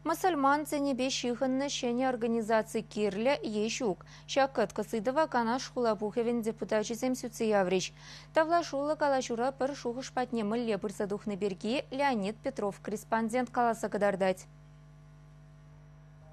Мұсылман ценебе шихынны шене организации кирлі ешук. Шаккат кысыдыва канаш хулабухевен депутат жезем сүтсе яврич. Тавла шулы калашура пір шуғыш патнеміл лепырса духны берги Леонид Петров, корреспондент каласа кадардать.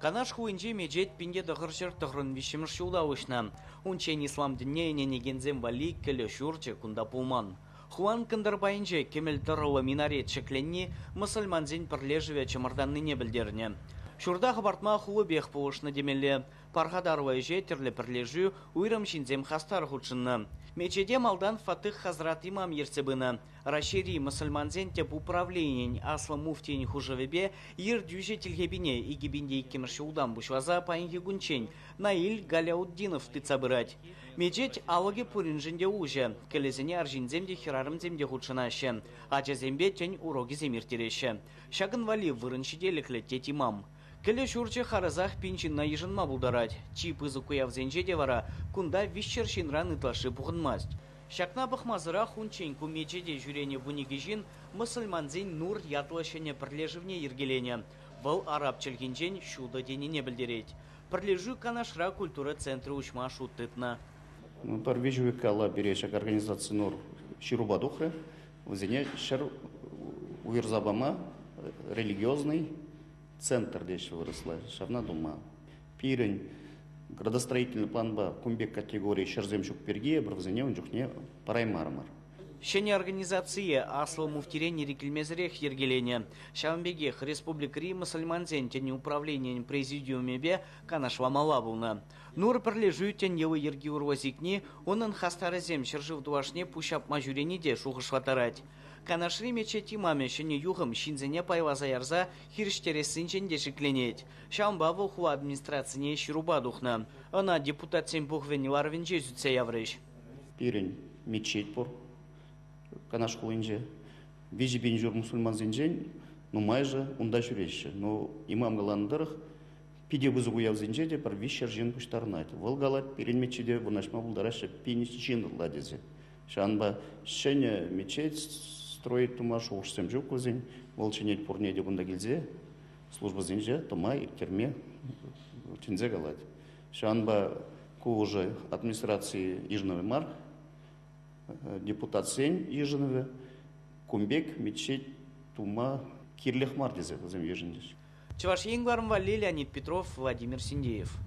Канаш хуинче меджет пинде дăхăрчăр тăхрын вишемш шулдавышна. Унчен ислам динне негензем вали келе шурче кунда пулман. Хуан Кандырбайынче кемел тырылы минарет шекленне мұсылманзен пірлежіве чымырданны не білдеріне. Шурда хабартма хулы бех пулышны демелі. Пархадарвай же терлі пірлежу уйрым шинзем хастар худшынны. Мечеде малдан Фатых Хазрат имам ерцебыны. Рашири мұсылманзен теп управлениен аслы муфтиен хужавебе ер дюже телгебине и гибинде иккемірші удан бұшваза пайынге гунчен. Наиль Галяуддинов тыцабырать. Мечеть алыге пуринжінде уже. Келезіне аржинземде хирарымземде худшынашы. Ачазембе тень уроги земиртереші. Шагын вали вырыншиделіклі тет имам. Келе шурчы харазах пинчинна ежынма булдарать. Чип ызы куявзенже де вара, кунда вишчер шинран ытлашы бұғынмаст. Шакна бұқмазыра хунчен кумечеде жүрене вунигежин мұсылманзен нур ятлашыне пірлежівне ергелене. Бұл араб челгенжен шуды денене білдерет. Пірлежу канашра культура центры учма шуттытна. Парвежу кала берешек организации нур ширубадухры, взяне шер уирзабама религиозный центр деші выросла, шавна дума. Пирень, градостроительный план ба, кумбек категории шерземшук пергея, бравзене он жухне параймармар. Шене организации аслы муфтирене рекельмезрех ергелене. Шаванбегех республикари мұсылманзен тені управлениен президиумебе канашва малабулна. Нур пірлежу тен евы ерги урвазикни, онын хастаразем шыржыв дуашне пушап мажурени де шуғышватарать. Канашри мечети маме шене юхым шинзене пайваза ярза хирштересінчен дешікленет. Шамбавы хуа администрацияне ширубадухна. Она депутатсен бухвен ларвенже зүтсе яврыш. Пирень мечеть пор. Канаш хулинже. Вижи бенжур мусульман зенжен, ну майже унда жүреші. Но имам галандырых пиде бузугу явзенже де пар вишер жен пуштарнать. Волгалат пирень мечеде вунашма булдарашы пинис жин ладезе. Шанба шене мечеть строить тумаш ушсем жук өзен, волченет пурне де бунда келзе, служба зенже, тумай, терме, тензе галат. Шанба ку уже администрации Ижновый мар, депутат сень Ижновый, кумбек, мечеть, тума, кирлех мар дезе, өзем ежендеш. Чеваш Енгварм Леонид Петров, Владимир Синдеев.